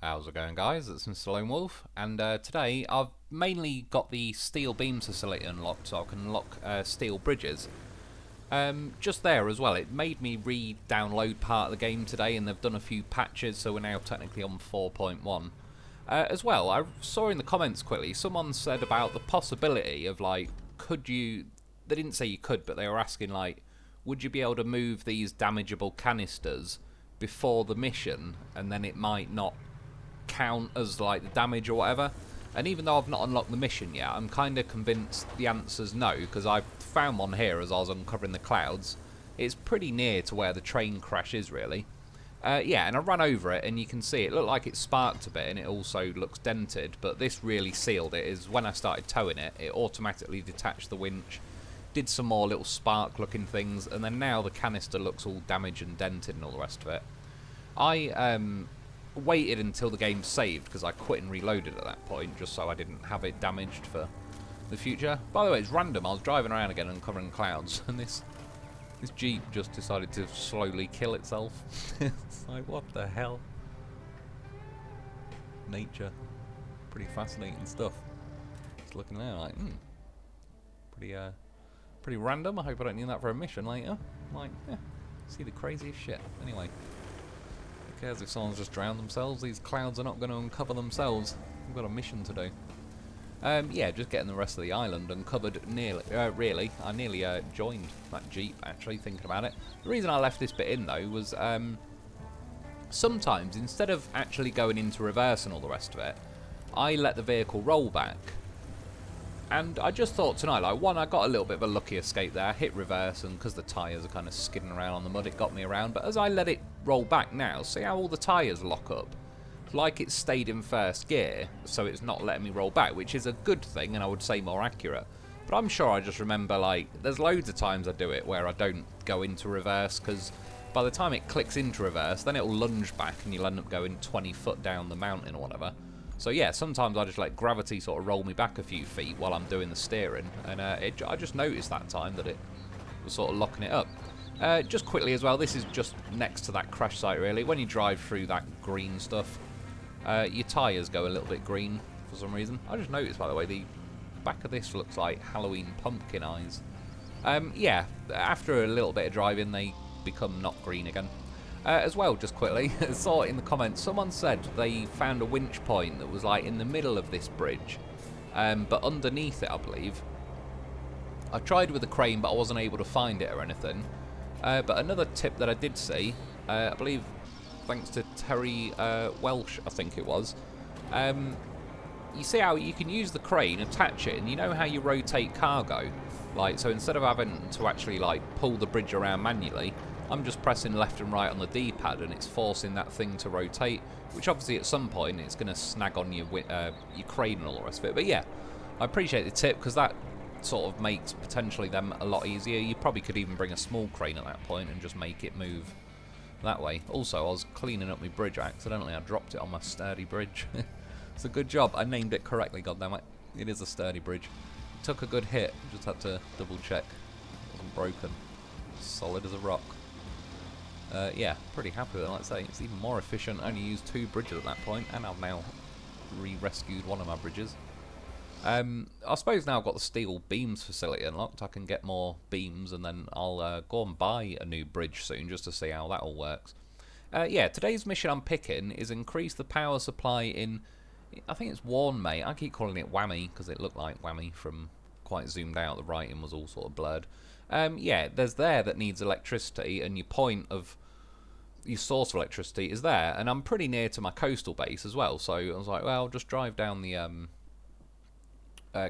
How's it going, guys? It's Mr. Lone Wolf, and today I've mainly got the steel beams facility unlocked so I can unlock steel bridges. Just there as well, it made me re-download part of the game today, and they've done a few patches, so we're now technically on 4.1. As well, I saw in the comments quickly, someone said about the possibility of, like, could you... They didn't say you could, but they were asking, like, would you be able to move these damageable canisters before the mission, and then it might not count as like the damage or whatever. And even though I've not unlocked the mission yet, I'm kind of convinced the answer's no, because I found one here as I was uncovering the clouds. It's pretty near to where the train crash is, really. Yeah, and I ran over it, and you can see it looked like it sparked a bit, and it also looks dented, but this really sealed it. Is when I started towing it, it automatically detached the winch, did some more little spark looking things, and then now the canister looks all damaged and dented and all the rest of it. I waited until the game saved because I quit and reloaded at that point just so I didn't have it damaged for the future. By the way, it's random. I was driving around again uncovering clouds, and this Jeep just decided to slowly kill itself. It's like, what the hell? Nature. Pretty fascinating stuff. Just looking there like, pretty random. I hope I don't need that for a mission later. Like, yeah, see the craziest shit. Anyway. Who cares if someone's just drowned themselves? These clouds are not going to uncover themselves. We've got a mission to do. Yeah, just getting the rest of the island uncovered nearly. Really, I nearly joined that Jeep, actually, thinking about it. The reason I left this bit in, though, was sometimes, instead of actually going into reverse and all the rest of it, I let the vehicle roll back. And I just thought tonight, like, one, I got a little bit of a lucky escape there, hit reverse, and because the tyres are kind of skidding around on the mud, it got me around. But as I let it roll back now, see how all the tyres lock up? It's like it stayed in first gear, so it's not letting me roll back, which is a good thing, and I would say more accurate. But I'm sure I just remember, like, there's loads of times I do it where I don't go into reverse, because by the time it clicks into reverse, then it'll lunge back, and you'll end up going 20 foot down the mountain or whatever. So yeah, sometimes I just let gravity sort of roll me back a few feet while I'm doing the steering, and I just noticed that time that it was sort of locking it up. Just quickly as well, this is just next to that crash site really. When you drive through that green stuff, your tyres go a little bit green for some reason. I just noticed, by the way, the back of this looks like Halloween pumpkin eyes. Yeah, after a little bit of driving, they become not green again. As well, just quickly, I saw it in the comments, someone said they found a winch point that was like in the middle of this bridge, but underneath it, I believe. I tried with the crane, but I wasn't able to find it or anything. But another tip that I did see, I believe thanks to Terry Welsh, I think it was, you see how you can use the crane, attach it, and you know how you rotate cargo? Like, so instead of having to actually like pull the bridge around manually, I'm just pressing left and right on the D-pad, and it's forcing that thing to rotate, which obviously at some point it's going to snag on your crane and all the rest of it. But yeah, I appreciate the tip, because that sort of makes potentially them a lot easier. You probably could even bring a small crane at that point and just make it move that way. Also, I was cleaning up my bridge accidentally. I dropped it on my sturdy bridge. It's a good job. I named it correctly, goddammit. It is a sturdy bridge. It took a good hit. Just had to double check. It wasn't broken. Solid as a rock. Yeah, pretty happy with it. Like I say, it's even more efficient. I only used 2 bridges at that point, and I've now re-rescued one of my bridges. I suppose now I've got the steel beams facility unlocked, I can get more beams, and then I'll go and buy a new bridge soon just to see how that all works. Yeah, today's mission I'm picking is increase the power supply in, I think it's Warnmate. I keep calling it Whammy because it looked like Whammy from quite zoomed out. The writing was all sort of blurred. Yeah, there's there that needs electricity, and your point of your source of electricity is there, and I'm pretty near to my coastal base as well, so I was like, well, just drive down the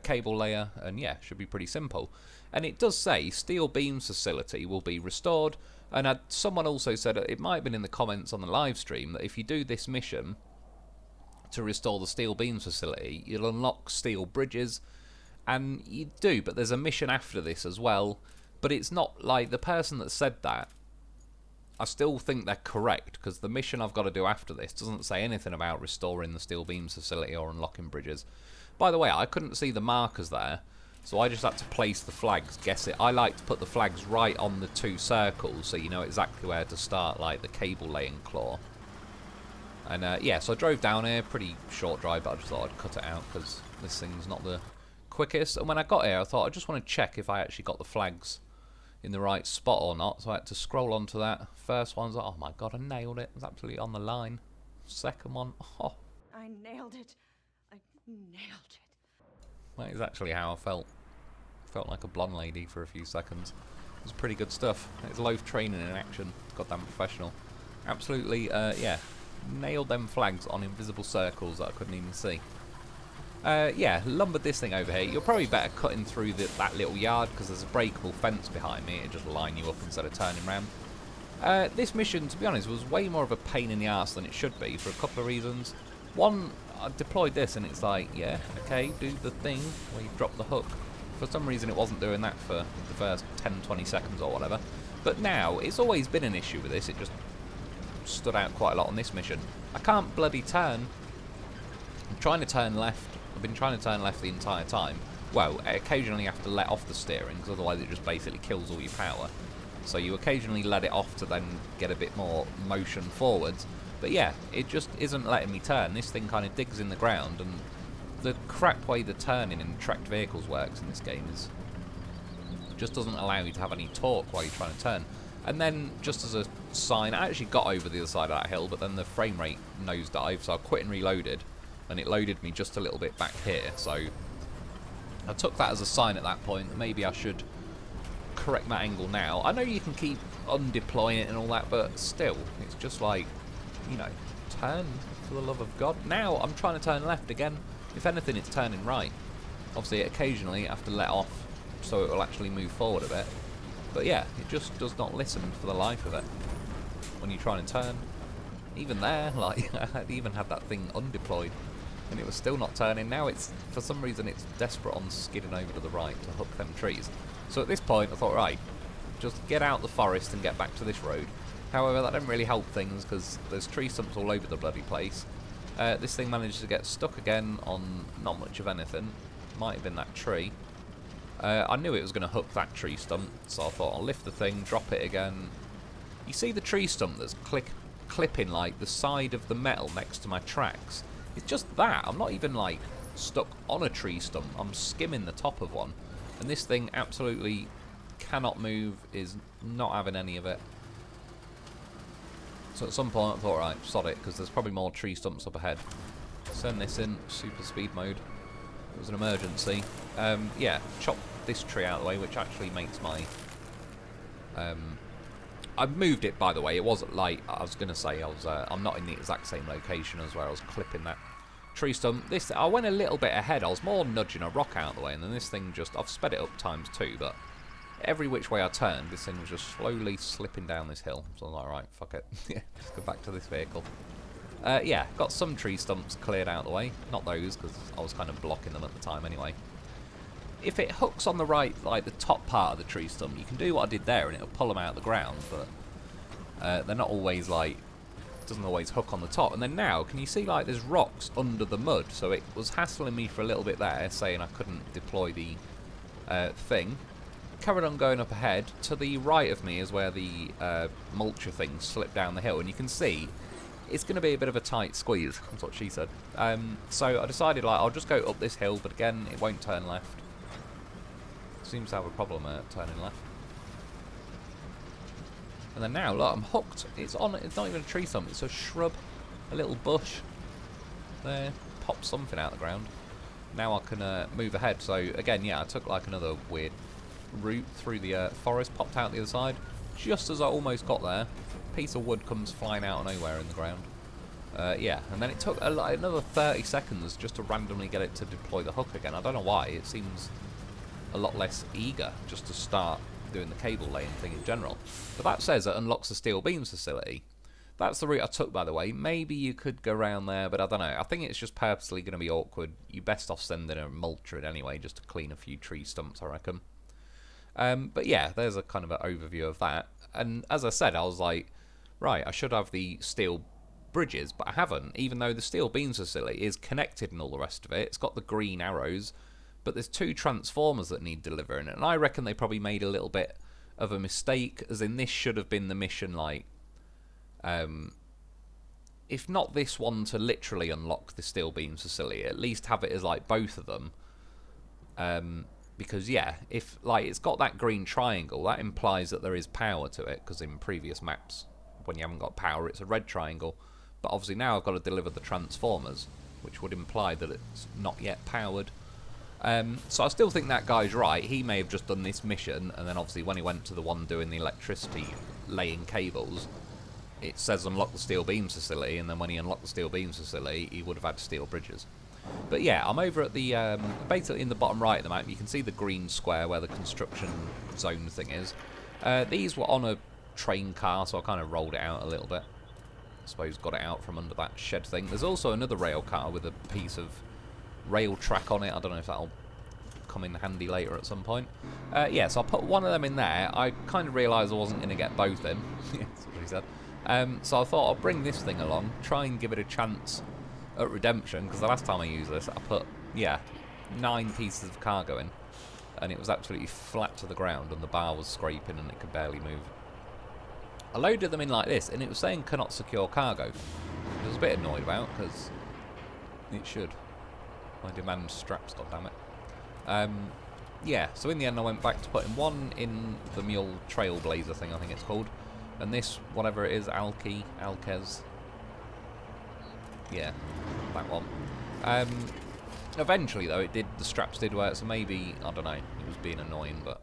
cable layer, and yeah, should be pretty simple. And it does say steel beams facility will be restored, and someone also said, it might have been in the comments on the live stream, that if you do this mission to restore the steel beams facility, you'll unlock steel bridges, and you do, but there's a mission after this as well. But it's not like the person that said that, I still think they're correct, because the mission I've got to do after this doesn't say anything about restoring the steel beams facility or unlocking bridges. By the way, I couldn't see the markers there, so I just had to place the flags, guess it. I like to put the flags right on the 2 circles so you know exactly where to start, like the cable laying claw. And yeah, so I drove down here, pretty short drive, but I just thought I'd cut it out because this thing's not the quickest. And when I got here, I thought I just want to check if I actually got the flags in the right spot or not. So I had to scroll onto that. First one's like, oh my god, I nailed it. It was absolutely on the line. Second one, oh. I nailed it. I nailed it. That is actually how I felt. Felt like a blonde lady for a few seconds. It was pretty good stuff. It's loaf training in action. Goddamn professional. Absolutely, yeah. Nailed them flags on invisible circles that I couldn't even see. Yeah, lumbered this thing over here. You're probably better cutting through that little yard because there's a breakable fence behind me. It just line you up instead of turning round. This mission, to be honest, was way more of a pain in the arse than it should be for a couple of reasons. One, I deployed this and it's like, yeah, okay, do the thing where you drop the hook. For some reason it wasn't doing that for the first 10-20 seconds or whatever. But now, it's always been an issue with this. It just stood out quite a lot on this mission. I can't bloody turn. I'm trying to turn left. I've been trying to turn left the entire time. Well, occasionally you have to let off the steering because otherwise it just basically kills all your power. So you occasionally let it off to then get a bit more motion forwards. But yeah, it just isn't letting me turn. This thing kind of digs in the ground, and the crap way the turning in tracked vehicles works in this game is just doesn't allow you to have any torque while you're trying to turn. And then, just as a sign, I actually got over the other side of that hill, but then the frame rate nosedived, so I quit and reloaded, and it loaded me just a little bit back here. So I took that as a sign at that point that maybe I should correct my angle now. I know you can keep undeploying it and all that, but still, it's just like, you know, turn for the love of God. Now I'm trying to turn left again. If anything, it's turning right. Obviously, occasionally I have to let off so it will actually move forward a bit. But yeah, it just does not listen for the life of it. When you try and turn, even there, like, I even had that thing undeployed and it was still not turning. Now it's, for some reason, it's desperate on skidding over to the right to hook them trees. So at this point I thought, right, just get out the forest and get back to this road. However, that didn't really help things because there's tree stumps all over the bloody place. This thing managed to get stuck again on not much of anything. Might have been that tree. I knew it was going to hook that tree stump, so I thought I'll lift the thing, drop it again. You see the tree stump that's clipping like the side of the metal next to my tracks? It's just that. I'm not even like stuck on a tree stump. I'm skimming the top of one. And this thing absolutely cannot move, is not having any of it. So at some point I thought, right, sod it, because there's probably more tree stumps up ahead. Send this in super speed mode. It was an emergency. Yeah, chop this tree out of the way, which actually makes my... I've moved it, by the way. It wasn't like I was going to say. I'm not in the exact same location as where I was clipping that tree stump. I went a little bit ahead. I was more nudging a rock out of the way, and then this thing just... I've sped it up ×2, but every which way I turned, this thing was just slowly slipping down this hill. So I was like, right, fuck it. Yeah, just go back to this vehicle. Yeah, got some tree stumps cleared out of the way. Not those, because I was kind of blocking them at the time anyway. If it hooks on the right, like the top part of the tree stump, you can do what I did there and it'll pull them out of the ground, but they're not always like... It doesn't always hook on the top. And then now, can you see like there's rocks under the mud? So it was hassling me for a little bit there, saying I couldn't deploy the thing. Carried on going up ahead. To the right of me is where the mulcher thing slipped down the hill, and you can see it's going to be a bit of a tight squeeze. That's what she said. So I decided, like, I'll just go up this hill, but again, it won't turn left. Seems to have a problem turning left. And then now, look, I'm hooked. It's on. It's not even a tree stump. It's a shrub, a little bush. There, pop something out of the ground. Now I can move ahead. So again, yeah, I took like another weird route through the forest, popped out the other side. Just as I almost got there, a piece of wood comes flying out of nowhere in the ground. Yeah, and then it took like another 30 seconds just to randomly get it to deploy the hook again. I don't know why. It seems a lot less eager just to start doing the cable laying thing in general. But that says it unlocks the steel beams facility. That's the route I took, by the way. Maybe you could go around there, but I don't know. I think it's just purposely going to be awkward. You're best off sending a mulcher in anyway, just to clean a few tree stumps, I reckon. But yeah, there's a kind of an overview of that. And as I said, I was like, right, I should have the steel bridges, but I haven't, even though the steel beams facility is connected and all the rest of it. It's got the green arrows, but there's 2 transformers that need delivering, and I reckon they probably made a little bit of a mistake, as in this should have been the mission, like, if not this one to literally unlock the steel beams facility, at least have it as like both of them. Because yeah, if like it's got that green triangle, that implies that there is power to it, because in previous maps when you haven't got power it's a red triangle, but obviously now I've got to deliver the transformers, which would imply that it's not yet powered. So I still think that guy's right. He may have just done this mission, and then obviously when he went to the one doing the electricity laying cables, it says unlock the steel beams facility, and then when he unlocked the steel beams facility, he would have had steel bridges. But yeah, I'm over at the, basically in the bottom right of the map, you can see the green square where the construction zone thing is. These were on a train car, so I kind of rolled it out a little bit. I suppose got it out from under that shed thing. There's also another rail car with a piece of rail track on it. I don't know if that'll come in handy later at some point. Yeah, so I'll put one of them in there. I kind of realised I wasn't going to get both in. Yeah, that's what he said. So I thought I'll bring this thing along, try and give it a chance at redemption, because the last time I used this, I put, yeah, 9 pieces of cargo in, and it was absolutely flat to the ground, and the bar was scraping, and it could barely move. I loaded them in like this, and it was saying cannot secure cargo. I was a bit annoyed about, because it should. I demand straps, goddammit. Yeah, so in the end I went back to putting one in the Mule Trailblazer thing, I think it's called, and this, whatever it is, Alkes. Yeah, that one. Eventually, though, the straps did work, so maybe, I don't know, it was being annoying, but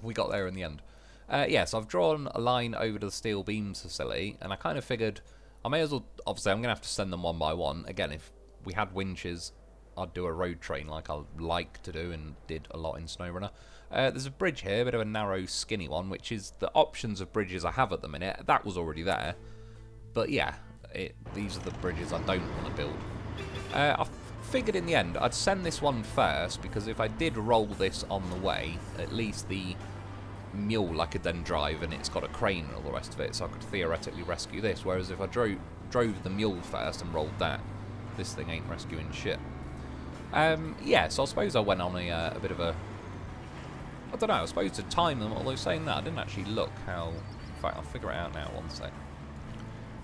we got there in the end. Yeah, so I've drawn a line over to the steel beams facility, and I kind of figured I may as well, obviously I'm going to have to send them one by one. Again, if we had winches, I'd do a road train like I like to do and did a lot in SnowRunner. There's a bridge here, a bit of a narrow, skinny one, which is the options of bridges I have at the minute. That was already there. But yeah, these are the bridges I don't want to build. I figured in the end I'd send this one first, because if I did roll this on the way, at least the mule I could then drive, and it's got a crane and all the rest of it, so I could theoretically rescue this. Whereas if I drove the mule first and rolled that, this thing ain't rescuing shit. Yeah, so I suppose I went on a bit of a... I don't know, I suppose to time them, although saying that, I didn't actually look how... In fact, I'll figure it out now, one sec.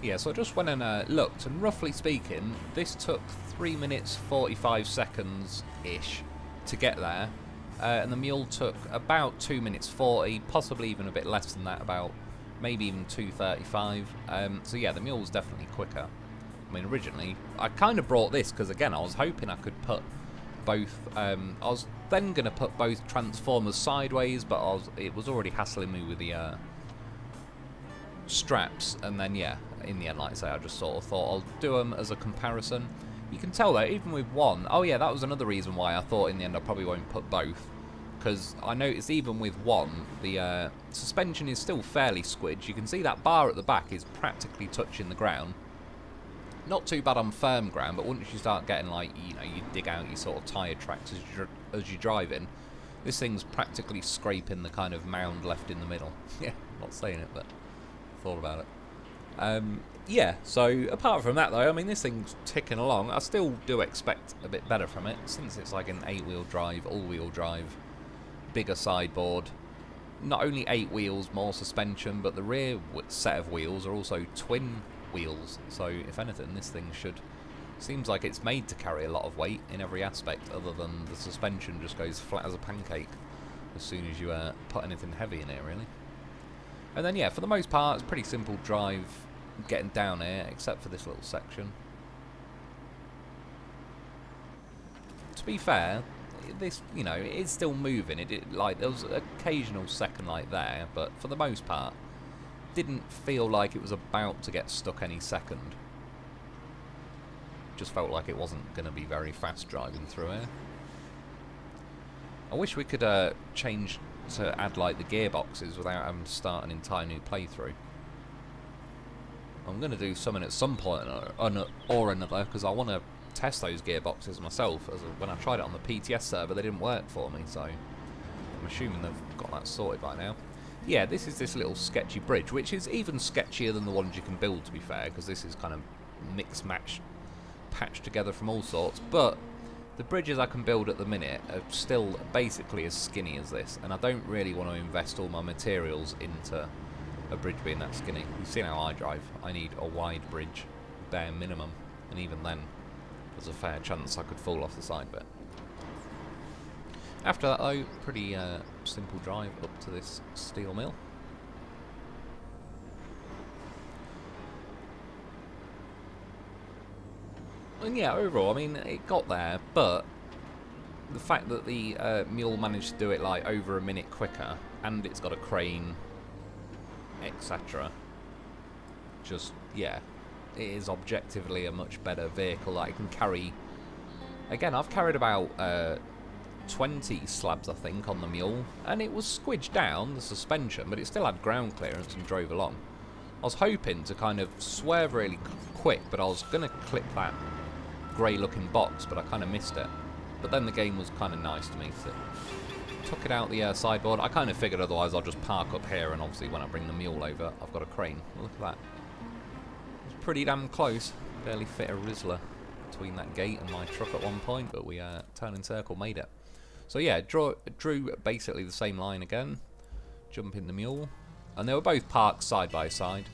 Yeah, so I just went and looked, and roughly speaking, this took 3 minutes 45 seconds-ish to get there, and the mule took about 2 minutes 40, possibly even a bit less than that, about maybe even 2:35. So yeah, the mule was definitely quicker. I mean, originally, I kind of brought this because, again, I was hoping I could put both... I was then going to put both transformers sideways, but it was already hassling me with the straps, and then, yeah, in the end, like I say, I just sort of thought I'll do them as a comparison. You can tell, though, even with one... Oh, yeah, that was another reason why I thought in the end I probably won't put both, because I noticed even with one, the suspension is still fairly squidged. You can see that bar at the back is practically touching the ground. Not too bad on firm ground, but once you start getting, like, you know, you dig out your sort of tyre tracks as you're driving, this thing's practically scraping the kind of mound left in the middle. Yeah, not saying it, but thought about it. Yeah, so apart from that, though, I mean, this thing's ticking along. I still do expect a bit better from it, since it's like an 8-wheel drive, all-wheel drive, bigger sideboard. Not only 8 wheels, more suspension, but the rear set of wheels are also twin wheels, so if anything, this thing seems like it's made to carry a lot of weight in every aspect, other than the suspension just goes flat as a pancake as soon as you put anything heavy in it, really. And then, yeah, for the most part, it's pretty simple drive getting down here, except for this little section. To be fair, this, you know, it is still moving. Like, there was an occasional second like there, but for the most part, didn't feel like it was about to get stuck any second. Just felt like it wasn't going to be very fast driving through here. I wish we could change to add like the gearboxes without having to start an entire new playthrough. I'm going to do something at some point or another, because I want to test those gearboxes myself. When I tried it on the PTS server, they didn't work for me, so I'm assuming they've got that sorted by now. Yeah, this is this little sketchy bridge, which is even sketchier than the ones you can build, to be fair, because this is kind of mix-match, patched together from all sorts. But the bridges I can build at the minute are still basically as skinny as this, and I don't really want to invest all my materials into a bridge being that skinny. You've seen how I drive. I need a wide bridge. bare minimum. And even then, there's a fair chance I could fall off the side of it. After that though, pretty simple drive up to this steel mill. And yeah, overall, I mean, it got there, but the fact that the mule managed to do it like over a minute quicker, and it's got a crane, etc. Just, yeah, it is objectively a much better vehicle that I can carry. Again, I've carried about 20 slabs, I think, on the mule, and it was squidged down, the suspension, but it still had ground clearance and drove along. I was hoping to kind of swerve really quick, but I was going to clip that grey looking box, but I kind of missed it. But then the game was kind of nice to me, so took it out the sideboard. I kind of figured otherwise I'll just park up here, and obviously when I bring the mule over, I've got a crane. Look at that. It's pretty damn close. Barely fit a Rizzler between that gate and my truck at one point, but we turning circle made it. So yeah, drew basically the same line again, jump in the mule, and they were both parked side by side.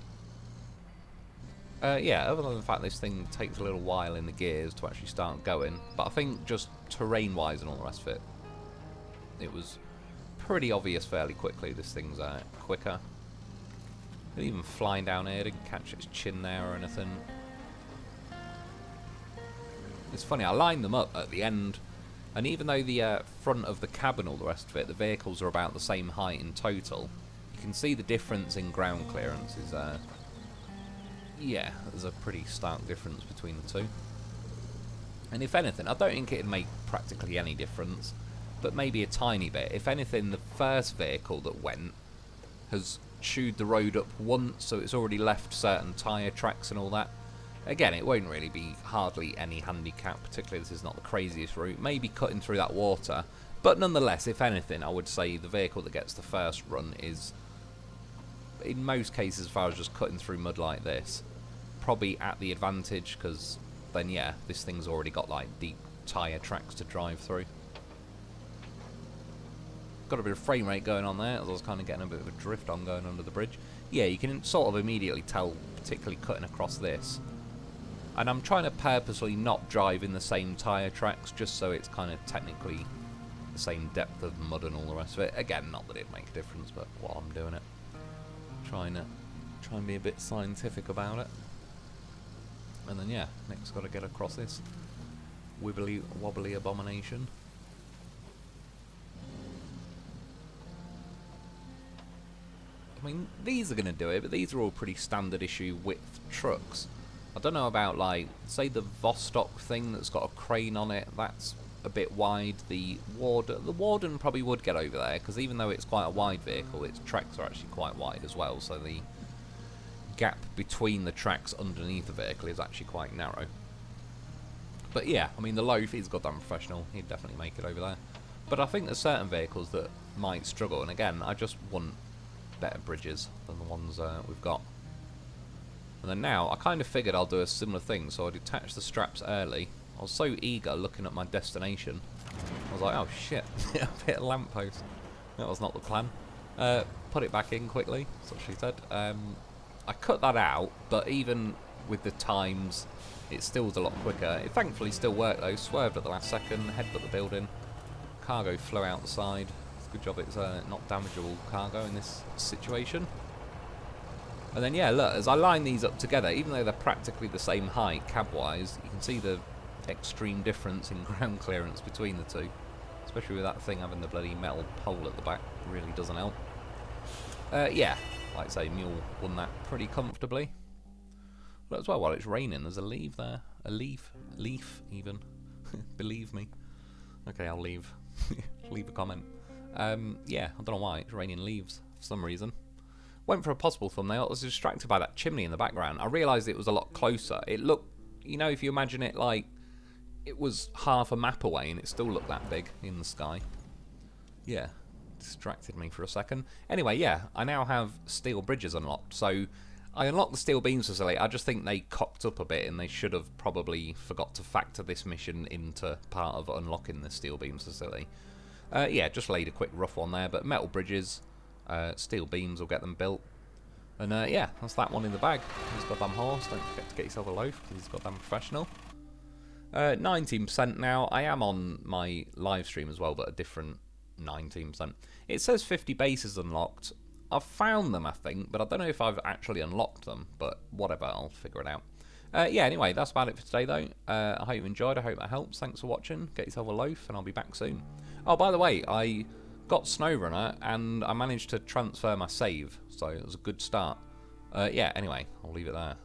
Yeah, other than the fact this thing takes a little while in the gears to actually start going, but I think just terrain-wise and all the rest of it, it was pretty obvious fairly quickly this thing's quicker. And even flying down here, didn't catch its chin there or anything. It's funny, I lined them up at the end, and even though the front of the cab and all the rest of it, the vehicles are about the same height in total, you can see the difference in ground clearance is yeah, there's a pretty stark difference between the two. And if anything, I don't think it'd make practically any difference, but maybe a tiny bit. If anything, the first vehicle that went has chewed the road up once, so it's already left certain tyre tracks and all that. Again, it won't really be hardly any handicap, particularly this is not the craziest route. Maybe cutting through that water, but nonetheless, if anything, I would say the vehicle that gets the first run is, in most cases, if I was just cutting through mud like this, probably at the advantage, because then yeah, this thing's already got like deep tyre tracks to drive through. Got a bit of frame rate going on there, as I was kind of getting a bit of a drift on going under the bridge. Yeah, you can sort of immediately tell, particularly cutting across this. And I'm trying to purposely not drive in the same tyre tracks, just so it's kind of technically the same depth of mud and all the rest of it. Again, not that it'd make a difference, but while I'm doing it, try and be a bit scientific about it. And then yeah, next got to get across this wibbly wobbly abomination. I mean, these are going to do it, but these are all pretty standard issue width trucks. I don't know about, like, say the Vostok thing that's got a crane on it, that's a bit wide. The Warden probably would get over there, because even though it's quite a wide vehicle, its tracks are actually quite wide as well, so the gap between the tracks underneath the vehicle is actually quite narrow. But yeah, I mean, the Loaf is goddamn professional. He'd definitely make it over there. But I think there's certain vehicles that might struggle, and again, I just want better bridges than the ones we've got. And then now, I kind of figured I'll do a similar thing, so I detached the straps early. I was so eager looking at my destination. I was like, oh shit, I hit a lamppost. That was not the plan. Put it back in quickly, that's what she said. I cut that out, but even with the times, it still was a lot quicker. It thankfully still worked though, swerved at the last second, headbutt the building. Cargo flew out the side. It's a good job it's not damageable cargo in this situation. And then yeah, look, as I line these up together, even though they're practically the same height cab-wise, you can see the extreme difference in ground clearance between the two. Especially with that thing having the bloody metal pole at the back, really doesn't help. Yeah, like I say, mule won that pretty comfortably. But as well, while it's raining, there's a leaf there. A leaf even. Believe me. Okay, I'll leave. Leave a comment. Yeah, I don't know why, it's raining leaves for some reason. Went for a possible thumbnail, I was distracted by that chimney in the background. I realised it was a lot closer. It looked, you know, if you imagine it like it was half a map away and it still looked that big in the sky. Yeah, distracted me for a second. Anyway, yeah, I now have steel bridges unlocked. So I unlocked the steel beams facility. I just think they cocked up a bit and they should have probably forgot to factor this mission into part of unlocking the steel beams facility. Yeah, just laid a quick rough one there, but metal bridges, steel beams will get them built. And yeah, that's that one in the bag. He's goddamn horse. Don't forget to get yourself a loaf because he's goddamn professional. 19% now. I am on my live stream as well, but a different 19%. It says 50 bases unlocked. I've found them, I think, but I don't know if I've actually unlocked them. But whatever, I'll figure it out. Yeah, anyway, that's about it for today, though. I hope you enjoyed. I hope that helps. Thanks for watching. Get yourself a loaf, and I'll be back soon. Oh, by the way, I got SnowRunner, and I managed to transfer my save, so it was a good start. Yeah, anyway, I'll leave it there.